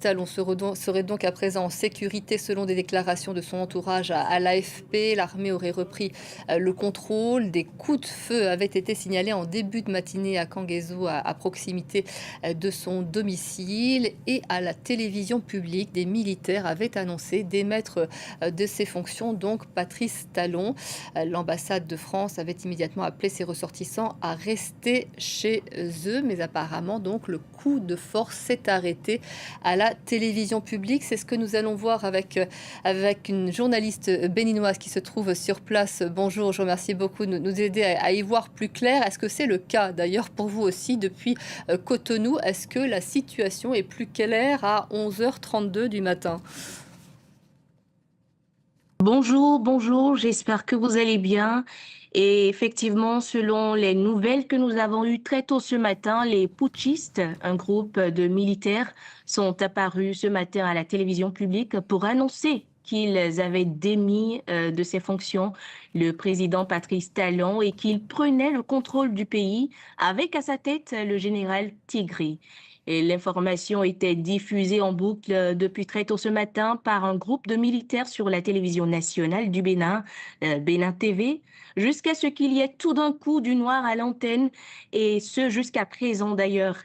Talon serait donc à présent en sécurité selon des déclarations de son entourage à l'AFP. L'armée aurait repris le contrôle. Des coups de feu avaient été signalés en début de matinée à Kanguézo, à proximité de son domicile. Et à la télévision publique, des militaires avaient annoncé démettre de ses fonctions donc Patrice Talon. L'ambassade de France avait immédiatement appelé ses ressortissants à rester chez eux. Mais apparemment, donc, le coup de force s'est arrêté à la télévision publique. C'est ce que nous allons voir avec une journaliste béninoise qui se trouve sur place. Bonjour, je vous remercie beaucoup de nous aider à y voir plus clair. Est-ce que c'est le cas d'ailleurs pour vous aussi depuis Cotonou? Est-ce que la situation est plus claire à 11h32 du matin? Bonjour, bonjour, j'espère que vous allez bien. Et effectivement, selon les nouvelles que nous avons eues très tôt ce matin, les putschistes, un groupe de militaires, sont apparus ce matin à la télévision publique pour annoncer qu'ils avaient démis de ses fonctions le président Patrice Talon et qu'ils prenaient le contrôle du pays avec à sa tête le général Tigray. Et l'information était diffusée en boucle depuis très tôt ce matin par un groupe de militaires sur la télévision nationale du Bénin, Bénin TV, jusqu'à ce qu'il y ait tout d'un coup du noir à l'antenne, et ce jusqu'à présent d'ailleurs.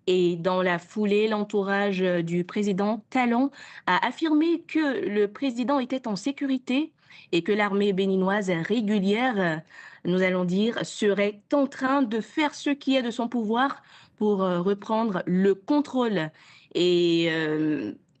Et dans la foulée, l'entourage du président Talon a affirmé que le président était en sécurité et que l'armée béninoise régulière, nous allons dire, serait en train de faire ce qui est de son pouvoir pour reprendre le contrôle. Et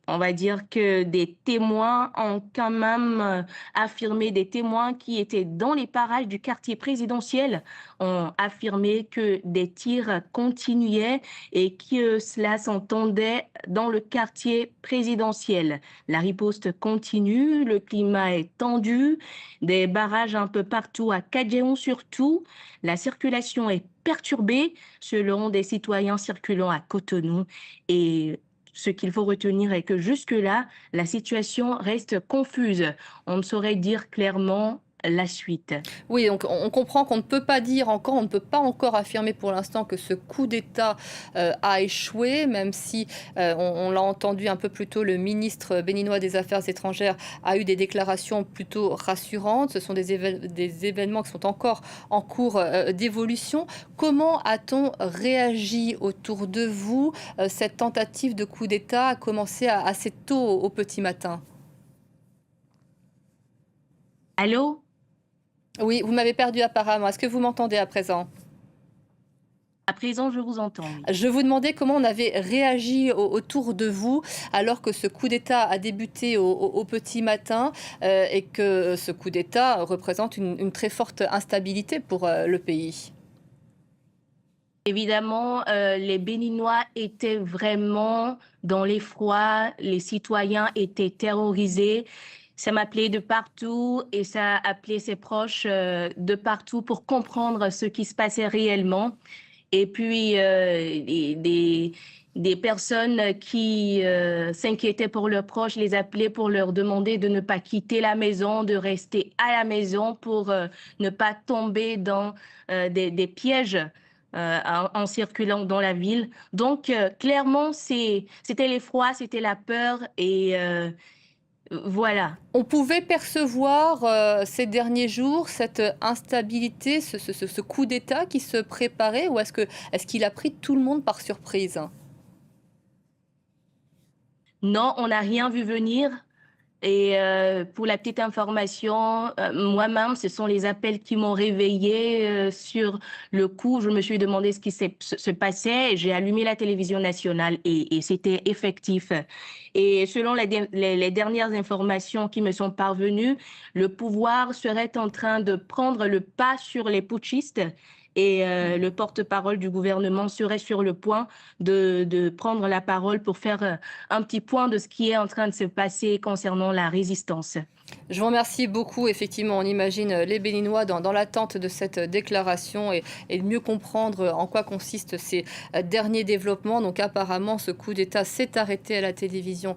on va dire que des témoins ont quand même affirmé, des témoins qui étaient dans les parages du quartier présidentiel ont affirmé que des tirs continuaient et que cela s'entendait dans le quartier présidentiel. La riposte continue, le climat est tendu, des barrages un peu partout à Kadjeon surtout. La circulation est perturbée selon des citoyens circulant à Cotonou. Et ce qu'il faut retenir est que jusque-là, la situation reste confuse. On ne saurait dire clairement la suite. Oui, donc on comprend qu'on ne peut pas dire encore, on ne peut pas encore affirmer pour l'instant que ce coup d'État a échoué, même si on l'a entendu un peu plus tôt, le ministre béninois des Affaires étrangères a eu des déclarations plutôt rassurantes. Ce sont des événements qui sont encore en cours d'évolution. Comment a-t-on réagi autour de vous? Cette tentative de coup d'État a commencé assez tôt au petit matin. Allô? Oui, vous m'avez perdu apparemment. Est-ce que vous m'entendez à présent? À présent, je vous entends, oui. Je vous demandais comment on avait réagi autour de vous alors que ce coup d'État a débuté au petit matin et que ce coup d'État représente une très forte instabilité pour le pays. Évidemment, les Béninois étaient vraiment dans l'effroi, les citoyens étaient terrorisés. Ça m'appelait de partout et ça appelait ses proches de partout pour comprendre ce qui se passait réellement. Et puis, des personnes qui s'inquiétaient pour leurs proches les appelaient pour leur demander de ne pas quitter la maison, de rester à la maison pour ne pas tomber dans des pièges en circulant dans la ville. Donc, clairement, c'était l'effroi, c'était la peur et voilà. On pouvait percevoir ces derniers jours cette instabilité, ce coup d'État qui se préparait, ou est-ce qu'il a pris tout le monde par surprise? Non, on n'a rien vu venir. Et pour la petite information, moi-même, ce sont les appels qui m'ont réveillée sur le coup. Je me suis demandé ce qui se passait. J'ai allumé la télévision nationale et c'était effectif. Et selon les dernières informations qui me sont parvenues, le pouvoir serait en train de prendre le pas sur les putschistes. Et le porte-parole du gouvernement serait sur le point de prendre la parole pour faire un petit point de ce qui est en train de se passer concernant la résistance. Je vous remercie beaucoup. Effectivement, on imagine les Béninois dans l'attente de cette déclaration et de mieux comprendre en quoi consistent ces derniers développements. Donc apparemment, ce coup d'État s'est arrêté à la télévision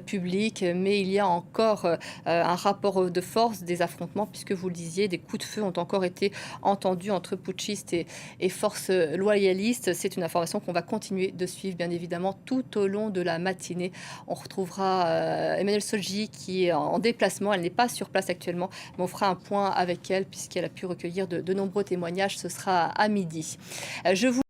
publique, mais il y a encore un rapport de force, des affrontements, puisque vous le disiez, des coups de feu ont encore été entendus entre putschistes souverainistes et forces loyalistes. C'est une information qu'on va continuer de suivre, bien évidemment, tout au long de la matinée. On retrouvera Emmanuel Solji qui est en déplacement. Elle n'est pas sur place actuellement, mais on fera un point avec elle puisqu'elle a pu recueillir de nombreux témoignages. Ce sera à midi. Je vous